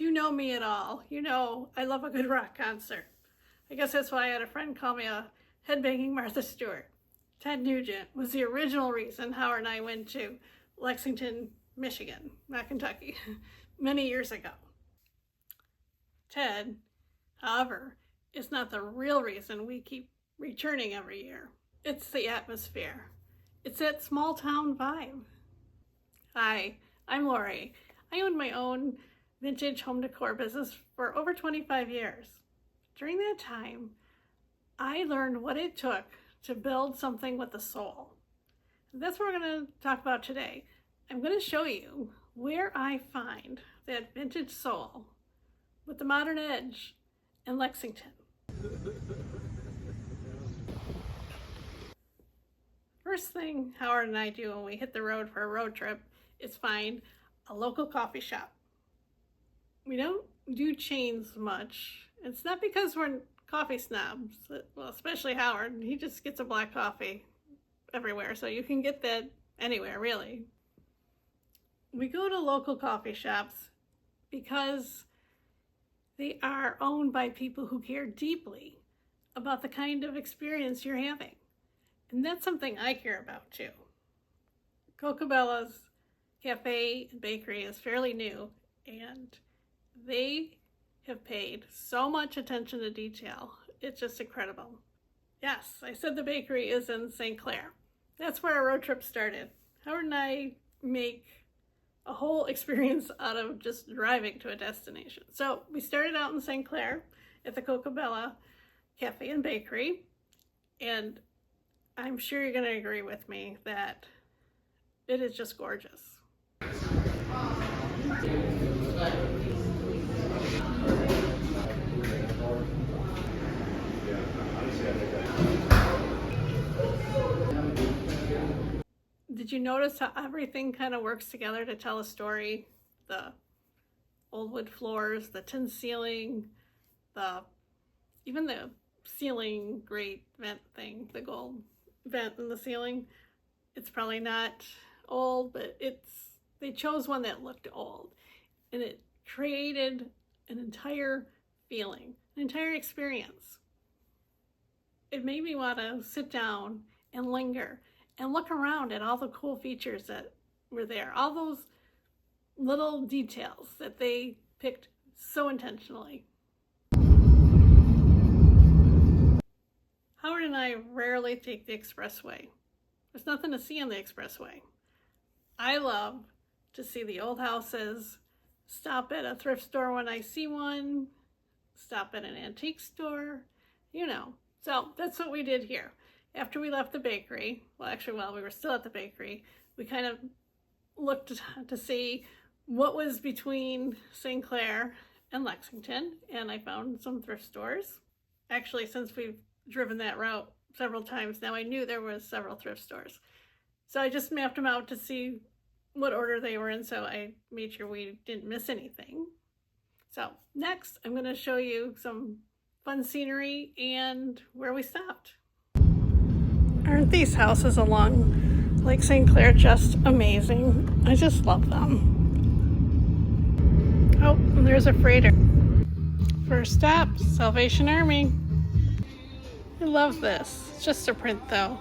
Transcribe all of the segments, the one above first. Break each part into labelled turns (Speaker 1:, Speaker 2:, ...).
Speaker 1: If you know me at all, you know I love a good rock concert. I guess that's why I had a friend call me a headbanging Martha Stewart. Ted Nugent was the original reason Howard and I went to Lexington, Michigan, not Kentucky, many years ago. Ted, however, is not the real reason we keep returning every year. It's the atmosphere. It's that small town vibe. Hi, I'm Lori. I own my own vintage home decor business for over 25 years. During that time, I learned what it took to build something with a soul. That's what we're going to talk about today. I'm going to show you where I find that vintage soul with the modern edge in Lexington. First thing Howard and I do when we hit the road for a road trip is find a local coffee shop. We don't do chains much. It's not because we're coffee snobs, well, especially Howard. He just gets a black coffee everywhere, so you can get that anywhere, really. We go to local coffee shops because they are owned by people who care deeply about the kind of experience you're having. And that's something I care about too. Coca Bella Cafe Bakery is fairly new, and they have paid so much attention to detail. It's just incredible. Yes, I said the bakery is in St. Clair. That's where our road trip started. Howard and I make a whole experience out of just driving to a destination. So we started out in St. Clair at the Coca Bella Cafe and Bakery, and I'm sure you're going to agree with me that it is just gorgeous. Did you notice how everything kind of works together to tell a story? The old wood floors, the tin ceiling, even the ceiling grate vent thing, the gold vent in the ceiling. It's probably not old, but they chose one that looked old, and it created an entire feeling, an entire experience. It made me want to sit down and linger and look around at all the cool features that were there, all those little details that they picked so intentionally. Howard and I rarely take the expressway. There's nothing to see on the expressway. I love to see the old houses, stop at a thrift store when I see one, stop at an antique store, you know. So that's what we did here. After we left the bakery, well, actually, while we were still at the bakery, we kind of looked to see what was between St. Clair and Lexington, and I found some thrift stores. Actually, since we've driven that route several times now, I knew there was several thrift stores. So I just mapped them out to see what order they were in, so I made sure we didn't miss anything. So next, I'm going to show you some fun scenery and where we stopped. Aren't these houses along Lake St. Clair just amazing? I just love them. Oh, and there's a freighter. First stop, Salvation Army. I love this. It's just a print though.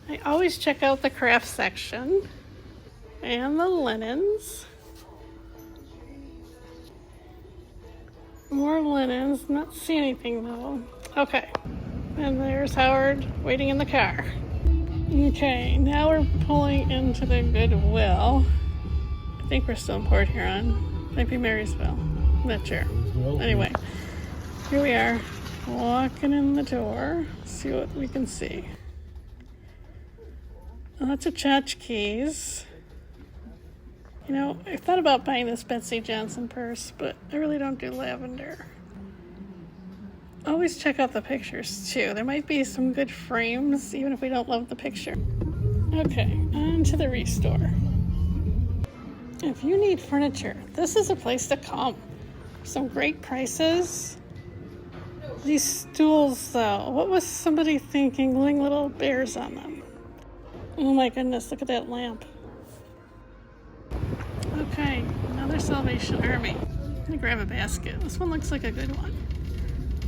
Speaker 1: I always check out the craft section and the linens. More linens, not see anything though. Okay, and there's Howard waiting in the car. Okay, now we're pulling into the Goodwill. I think we're still in Port Huron. Might be Marysville. I'm not sure. Anyway, here we are, walking in the door. See what we can see. Lots of tchotchkes. You know, I thought about buying this Betsy Johnson purse, but I really don't do lavender. Always check out the pictures too. There might be some good frames, even if we don't love the picture. Okay, on to the Restore. If you need furniture, this is a place to come. Some great prices. These stools though, what was somebody thinking, gluing little bears on them? Oh my goodness, look at that lamp. Okay, another Salvation Army. gonna grab a basket. This one looks like a good one.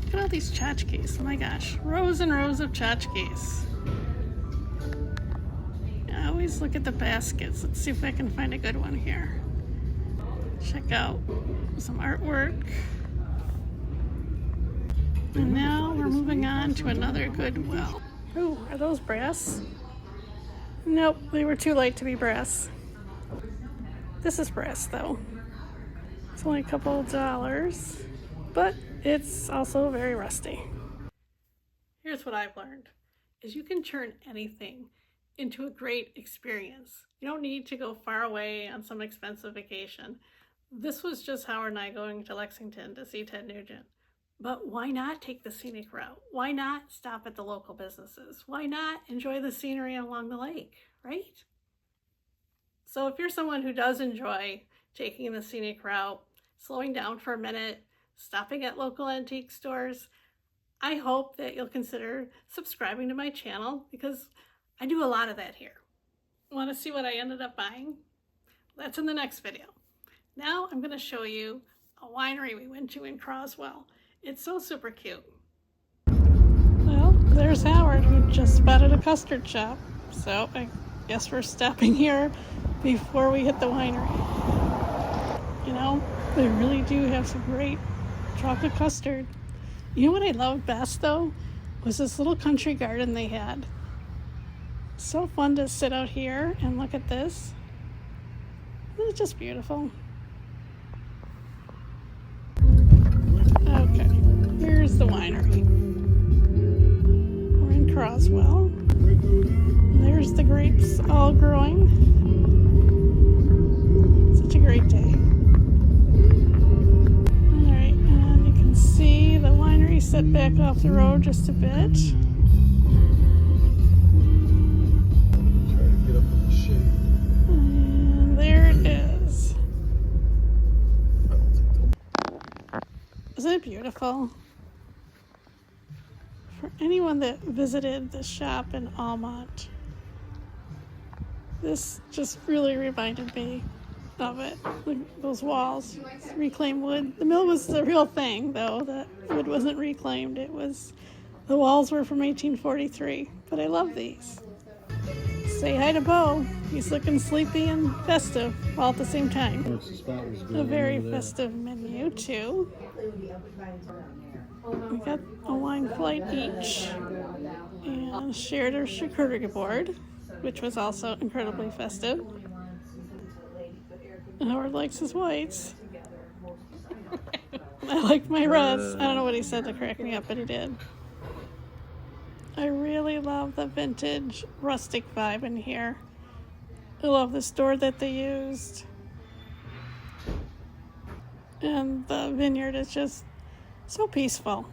Speaker 1: Look at all these tchotchkes. Oh my gosh. Rows and rows of tchotchkes. I always look at the baskets. Let's see if I can find a good one here. Check out some artwork. And now we're moving on to another Goodwill. Ooh, are those brass? Nope, they were too light to be brass. This is brass though. It's only a couple of dollars, but it's also very rusty. Here's what I've learned, is you can turn anything into a great experience. You don't need to go far away on some expensive vacation. This was just Howard and I going to Lexington to see Ted Nugent. But why not take the scenic route? Why not stop at the local businesses? Why not enjoy the scenery along the lake, right? So if you're someone who does enjoy taking the scenic route, slowing down for a minute, stopping at local antique stores, I hope that you'll consider subscribing to my channel because I do a lot of that here. Want to see what I ended up buying? That's in the next video. Now I'm going to show you a winery we went to in Croswell. It's so super cute. Well, there's Howard who just spotted a custard shop. So I guess we're stopping here before we hit the winery. You know, they really do have some great chocolate custard. You know what I loved best though? Was this little country garden they had. So fun to sit out here and look at this. It's just beautiful. Okay, here's the winery. We're in Croswell. There's the grapes all growing. Such a great day. Alright, and you can see the winery set back off the road just a bit. And there it is. Isn't it beautiful? For anyone that visited the shop in Almont, this just really reminded me of it. Those walls, reclaimed wood. The mill was the real thing, though. The wood wasn't reclaimed. The walls were from 1843. But I love these. Say hi to Bo. He's looking sleepy and festive all at the same time. A very festive menu, too. We got a wine flight each and shared our charcuterie board, which was also incredibly festive. Howard likes his whites. I like my reds. I don't know what he said to crack me up, but he did. I really love the vintage rustic vibe in here. I love the store that they used. And the vineyard is just so peaceful.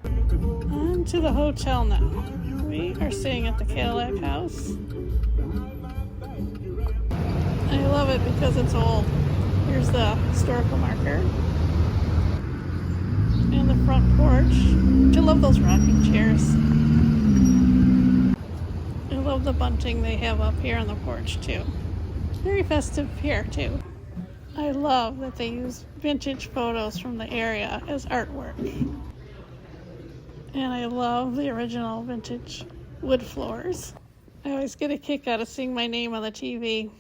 Speaker 1: On to the hotel now. We are staying at the Cadillac House. I love it because it's old. Here's the historical marker. And the front porch. I love those rocking chairs. I love the bunting they have up here on the porch too. Very festive here too. I love that they use vintage photos from the area as artwork. And I love the original vintage wood floors. I always get a kick out of seeing my name on the TV.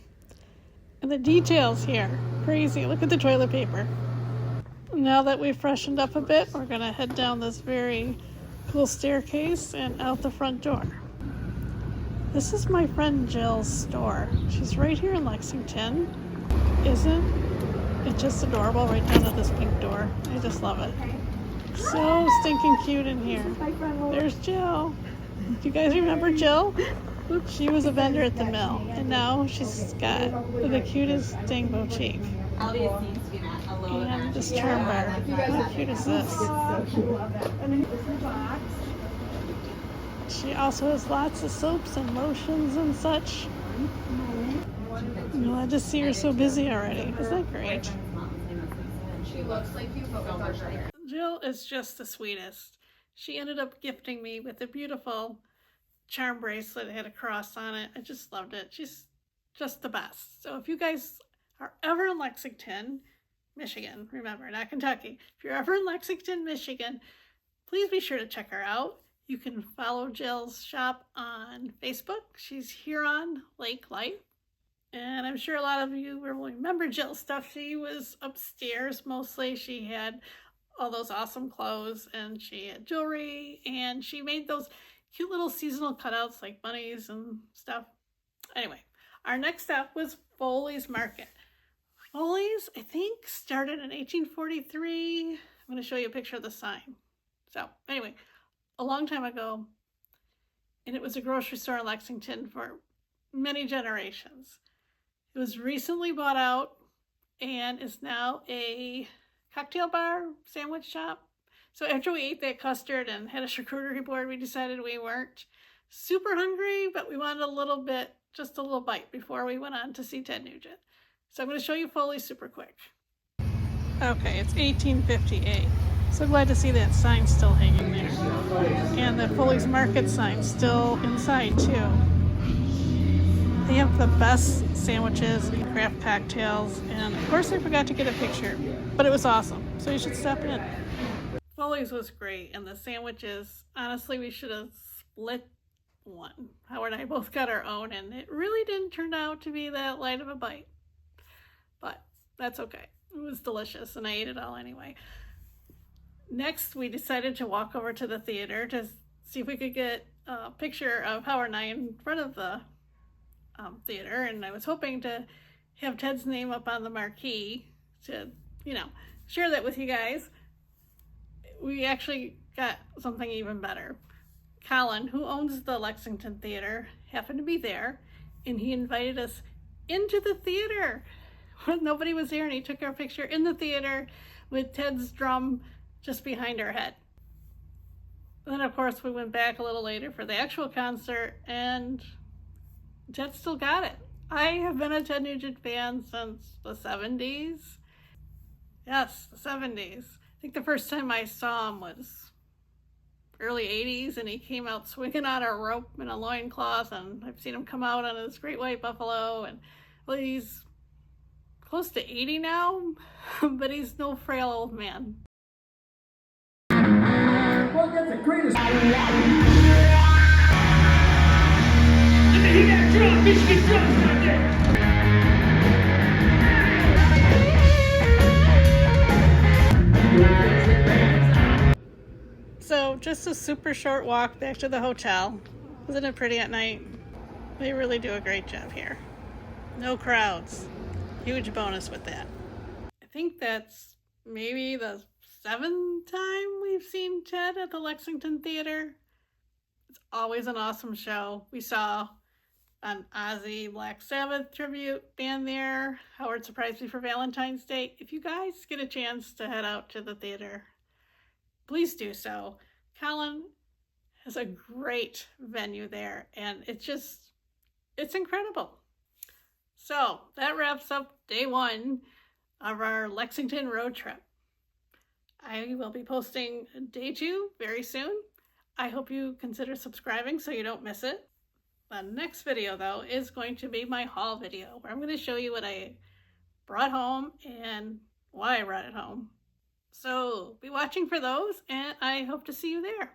Speaker 1: And the details here, crazy. Look at the toilet paper. Now that we've freshened up a bit, we're gonna head down this very cool staircase and out the front door. This is my friend Jill's store. She's right here in Lexington. Isn't it just adorable right down at this pink door? I just love it. So stinking cute in here. There's Jill. Do you guys remember Jill? She was a vendor at the mill, and now she's got the cutest dang boutique. And this charm bar. How cute is this? She also has lots of soaps and lotions and such. I just see her so busy already. Isn't that great? Jill is just the sweetest. She ended up gifting me with a beautiful charm bracelet that had a cross on it. I just loved it. She's just the best. So if you guys are ever in Lexington, Michigan. Remember, not Kentucky. If you're ever in Lexington, Michigan, please be sure to check her out. You can follow Jill's shop on Facebook. She's Huron Lake Life. And I'm sure a lot of you will remember Jill's stuff. She was upstairs mostly. She had all those awesome clothes, and she had jewelry, and she made those cute little seasonal cutouts like bunnies and stuff. Anyway, our next stop was Foley's Market. Foley's, I think, started in 1843. I'm going to show you a picture of the sign. So anyway, a long time ago, and it was a grocery store in Lexington for many generations. It was recently bought out and is now a cocktail bar, sandwich shop. So after we ate that custard and had a charcuterie board, we decided we weren't super hungry, but we wanted just a little bite before we went on to see Ted Nugent. So I'm going to show you Foley super quick. Okay, it's 1858. So glad to see that sign still hanging there. And the Foley's Market sign still inside too. They have the best sandwiches and craft cocktails, and of course I forgot to get a picture, but it was awesome, so you should stop in. Foley's was great, and the sandwiches, honestly, we should have split one. Howard and I both got our own, and it really didn't turn out to be that light of a bite, but that's okay. It was delicious, and I ate it all anyway. Next, we decided to walk over to the theater to see if we could get a picture of Howard and I in front of the theater, and I was hoping to have Ted's name up on the marquee to, share that with you guys. We actually got something even better. Colin, who owns the Lexington Theatre, happened to be there, and he invited us into the theater when nobody was there, and he took our picture in the theater with Ted's drum just behind our head. Then, of course, we went back a little later for the actual concert, and Ted still got it. I have been a Ted Nugent fan since the 70s. Yes, the 70s. I think the first time I saw him was early 80s, and he came out swinging on a rope in a loincloth, and I've seen him come out on his great white buffalo, and well, he's close to 80 now, but he's no frail old man.
Speaker 2: Well, that's the greatest.
Speaker 1: So just a super short walk back to the hotel. Isn't it pretty at night? They really do a great job here. No crowds. Huge bonus with that. I think that's maybe the 7th time we've seen Ted at the Lexington Theatre. It's always an awesome show. We saw an Ozzy Black Sabbath tribute band there. Howard surprised me for Valentine's Day. If you guys get a chance to head out to the theater, please do so. Colin has a great venue there, and it's incredible. So that wraps up day 1 of our Lexington road trip. I will be posting day 2 very soon. I hope you consider subscribing so you don't miss it. The next video, though, is going to be my haul video, where I'm going to show you what I brought home and why I brought it home. So be watching for those, and I hope to see you there.